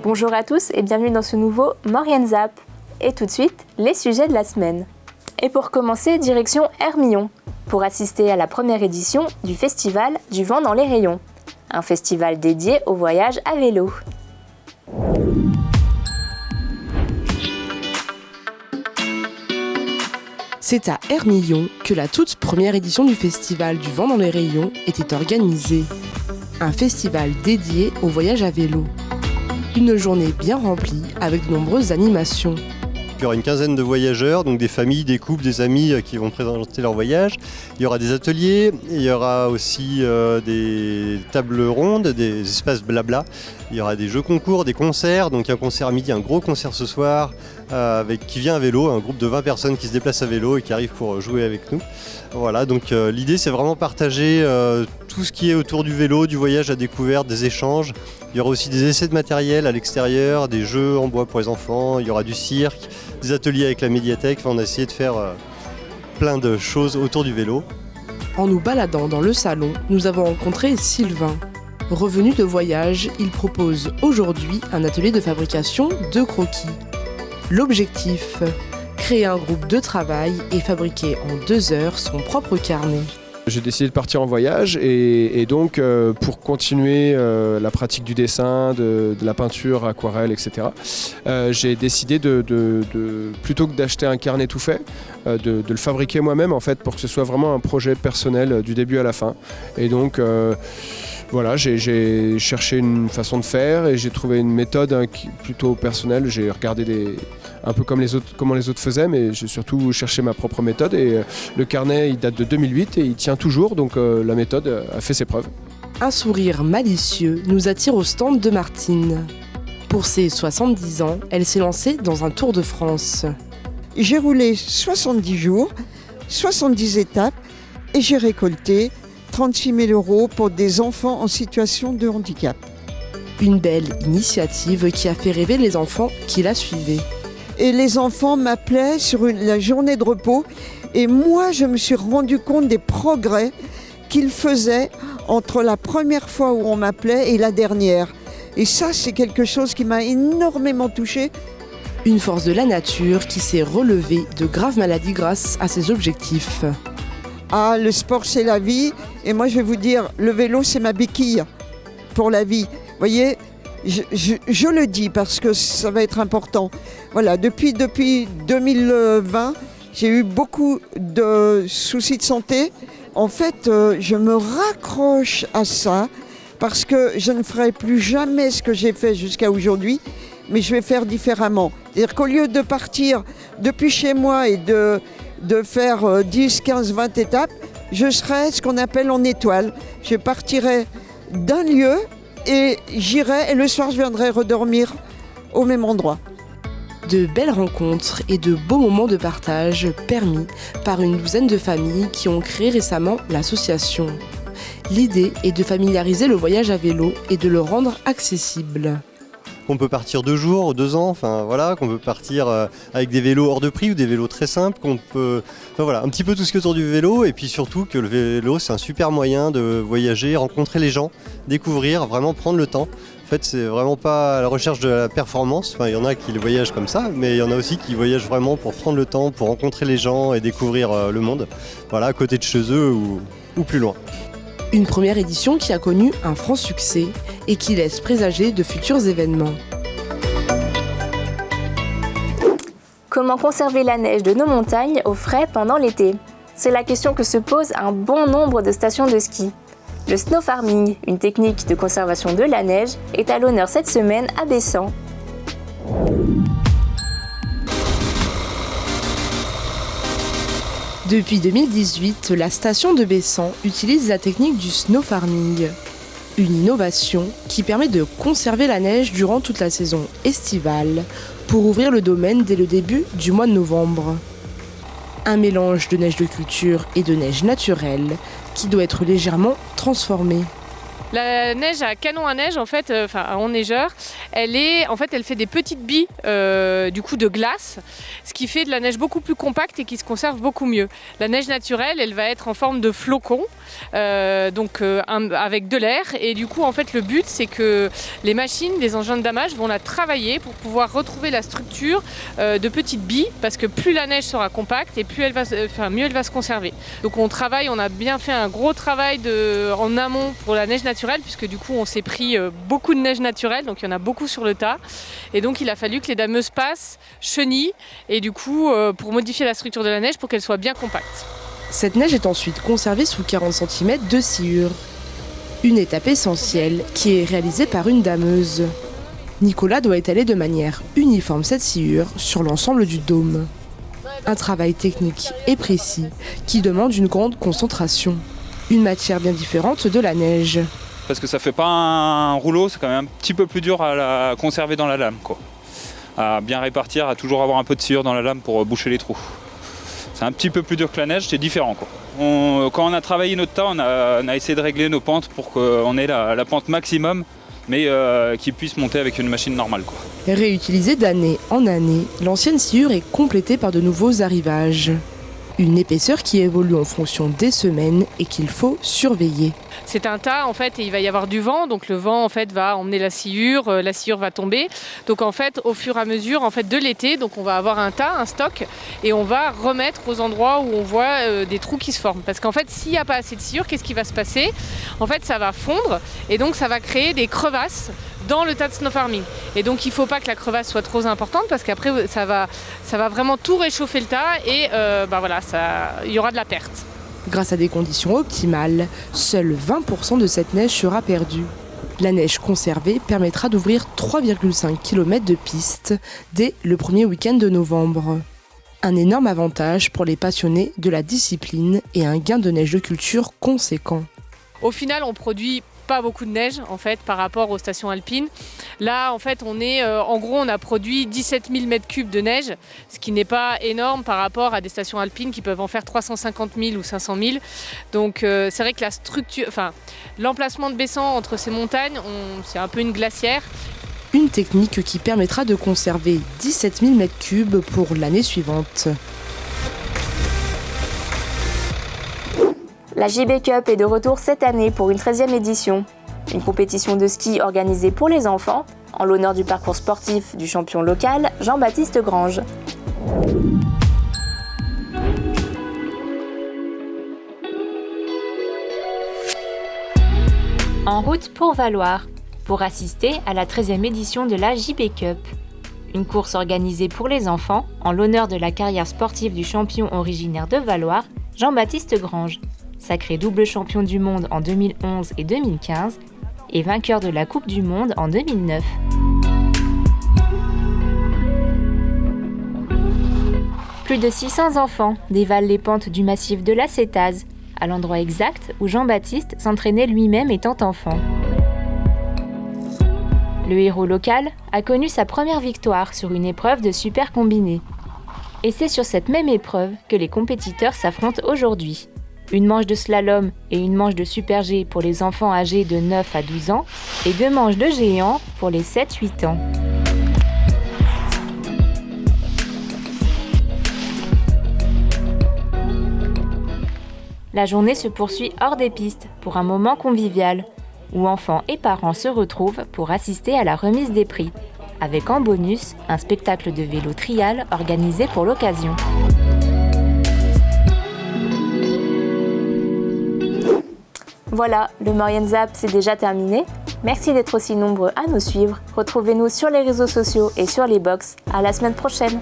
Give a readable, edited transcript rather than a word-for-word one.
Bonjour à tous et bienvenue dans ce nouveau Maurienne Zap. Et tout de suite, les sujets de la semaine. Et pour commencer, direction Hermillon, pour assister à la première édition du festival Du vent dans les rayons, un festival dédié au voyage à vélo. C'est à Hermillon que la toute première édition du festival Du vent dans les rayons était organisée. Un festival dédié au voyage à vélo. Une journée bien remplie avec de nombreuses animations. Il y aura une quinzaine de voyageurs, donc des familles, des couples, des amis qui vont présenter leur voyage. Il y aura des ateliers, il y aura aussi des tables rondes, des espaces blabla. Il y aura des jeux concours, des concerts, donc un concert à midi, un gros concert ce soir qui vient à vélo, un groupe de 20 personnes qui se déplacent à vélo et qui arrivent pour jouer avec nous. Voilà, donc l'idée c'est vraiment partager tout ce qui est autour du vélo, du voyage à découverte, des échanges. Il y aura aussi des essais de matériel à l'extérieur, des jeux en bois pour les enfants, il y aura du cirque, des ateliers avec la médiathèque. Enfin, on a essayé de faire plein de choses autour du vélo. En nous baladant dans le salon, nous avons rencontré Sylvain. Revenu de voyage, il propose aujourd'hui un atelier de fabrication de croquis. L'objectif, créer un groupe de travail et fabriquer en 2 heures son propre carnet. J'ai décidé de partir en voyage et donc pour continuer la pratique du dessin, de la peinture, aquarelle, etc. J'ai décidé plutôt que d'acheter un carnet tout fait, de le fabriquer moi-même en fait pour que ce soit vraiment un projet personnel du début à la fin. Et donc voilà, j'ai cherché une façon de faire et j'ai trouvé une méthode plutôt personnelle. J'ai regardé un peu comment les autres faisaient, mais j'ai surtout cherché ma propre méthode. Et le carnet, il date de 2008 et il tient toujours, donc la méthode a fait ses preuves. Un sourire malicieux nous attire au stand de Martine. Pour ses 70 ans, elle s'est lancée dans un tour de France. J'ai roulé 70 jours, 70 étapes et j'ai récolté 36 000 € pour des enfants en situation de handicap. Une belle initiative qui a fait rêver les enfants qui la suivaient. Et les enfants m'appelaient sur la journée de repos et moi je me suis rendu compte des progrès qu'ils faisaient entre la première fois où on m'appelait et la dernière. Et ça c'est quelque chose qui m'a énormément touchée. Une force de la nature qui s'est relevée de graves maladies grâce à ses objectifs. Ah, le sport c'est la vie et moi je vais vous dire, le vélo c'est ma béquille pour la vie. Vous voyez, je le dis parce que ça va être important. Voilà, depuis 2020, j'ai eu beaucoup de soucis de santé. En fait, je me raccroche à ça parce que je ne ferai plus jamais ce que j'ai fait jusqu'à aujourd'hui, mais je vais faire différemment. C'est-à-dire qu'au lieu de partir depuis chez moi et de faire 10, 15, 20 étapes, je serai ce qu'on appelle en étoile. Je partirai d'un lieu et j'irai et le soir je viendrai redormir au même endroit. De belles rencontres et de beaux moments de partage permis par une douzaine de familles qui ont créé récemment l'association. L'idée est de familiariser le voyage à vélo et de le rendre accessible. Qu'on peut partir 2 jours, 2 ans, enfin voilà, qu'on peut partir avec des vélos hors de prix ou des vélos très simples, qu'on peut, enfin voilà, un petit peu tout ce qui est autour du vélo et puis surtout que le vélo c'est un super moyen de voyager, rencontrer les gens, découvrir, vraiment prendre le temps. En fait, c'est vraiment pas à la recherche de la performance, enfin il y en a qui voyagent comme ça, mais il y en a aussi qui voyagent vraiment pour prendre le temps, pour rencontrer les gens et découvrir le monde, voilà, à côté de chez eux ou plus loin. Une première édition qui a connu un franc succès et qui laisse présager de futurs événements. Comment conserver la neige de nos montagnes au frais pendant l'été ? C'est la question que se pose un bon nombre de stations de ski. Le snow farming, une technique de conservation de la neige, est à l'honneur cette semaine à Bessan. Depuis 2018, la station de Bessan utilise la technique du snow farming. Une innovation qui permet de conserver la neige durant toute la saison estivale pour ouvrir le domaine dès le début du mois de novembre. Un mélange de neige de culture et de neige naturelle qui doit être légèrement transformé. La neige à canon à neige, en fait, à enneigeur, elle fait des petites billes du coup de glace, ce qui fait de la neige beaucoup plus compacte et qui se conserve beaucoup mieux. La neige naturelle, elle va être en forme de flocons, avec de l'air. Et du coup, en fait, le but, c'est que les machines, les engins de damage vont la travailler pour pouvoir retrouver la structure de petites billes, parce que plus la neige sera compacte et mieux elle va se conserver. Donc on a bien fait un gros travail en amont pour la neige naturelle, puisque du coup on s'est pris beaucoup de neige naturelle, donc il y en a beaucoup sur le tas. Et donc il a fallu que les dameuses passent, chenillent, et du coup pour modifier la structure de la neige pour qu'elle soit bien compacte. Cette neige est ensuite conservée sous 40 cm de sciure. Une étape essentielle qui est réalisée par une dameuse. Nicolas doit étaler de manière uniforme cette sciure sur l'ensemble du dôme. Un travail technique et précis qui demande une grande concentration. Une matière bien différente de la neige. Parce que ça fait pas un rouleau, c'est quand même un petit peu plus dur à la conserver dans la lame, quoi. À bien répartir, à toujours avoir un peu de sciure dans la lame pour boucher les trous. C'est un petit peu plus dur que la neige, c'est différent, quoi. Quand on a travaillé notre tas, on a essayé de régler nos pentes pour qu'on ait la pente maximum, mais qui puisse monter avec une machine normale, quoi. Réutilisée d'année en année, l'ancienne sciure est complétée par de nouveaux arrivages. Une épaisseur qui évolue en fonction des semaines et qu'il faut surveiller. C'est un tas en fait et il va y avoir du vent, donc le vent en fait va emmener la sciure va tomber. Donc en fait au fur et à mesure en fait de l'été, donc on va avoir un tas, un stock, et on va remettre aux endroits où on voit des trous qui se forment. Parce qu'en fait s'il n'y a pas assez de sciure, qu'est-ce qui va se passer? En fait ça va fondre et donc ça va créer des crevasses dans le tas de snow farming. Et donc il ne faut pas que la crevasse soit trop importante parce qu'après ça va vraiment tout réchauffer le tas et il y aura de la perte. Grâce à des conditions optimales, seuls 20% de cette neige sera perdue. La neige conservée permettra d'ouvrir 3,5 km de piste dès le premier week-end de novembre. Un énorme avantage pour les passionnés de la discipline et un gain de neige de culture conséquent. Au final, on produit pas beaucoup de neige en fait par rapport aux stations alpines. Là en fait on a produit 17 000 m3 de neige, ce qui n'est pas énorme par rapport à des stations alpines qui peuvent en faire 350 000 ou 500 000. Donc c'est vrai que l'emplacement de Bessan entre ces montagnes, c'est un peu une glacière. Une technique qui permettra de conserver 17 000 m3 pour l'année suivante. La JB Cup est de retour cette année pour une 13e édition. Une compétition de ski organisée pour les enfants, en l'honneur du parcours sportif du champion local Jean-Baptiste Grange. En route pour Valloire, pour assister à la 13e édition de la JB Cup. Une course organisée pour les enfants, en l'honneur de la carrière sportive du champion originaire de Valloire, Jean-Baptiste Grange. Sacré double champion du monde en 2011 et 2015 et vainqueur de la Coupe du Monde en 2009. Plus de 600 enfants dévalent les pentes du massif de la Cétase, à l'endroit exact où Jean-Baptiste s'entraînait lui-même étant enfant. Le héros local a connu sa première victoire sur une épreuve de super combiné. Et c'est sur cette même épreuve que les compétiteurs s'affrontent aujourd'hui. Une manche de slalom et une manche de super G pour les enfants âgés de 9 à 12 ans et 2 manches de géant pour les 7-8 ans. La journée se poursuit hors des pistes pour un moment convivial où enfants et parents se retrouvent pour assister à la remise des prix, avec en bonus un spectacle de vélo trial organisé pour l'occasion. Voilà, le Maurienne Zap c'est déjà terminé. Merci d'être aussi nombreux à nous suivre. Retrouvez-nous sur les réseaux sociaux et sur les box. À la semaine prochaine.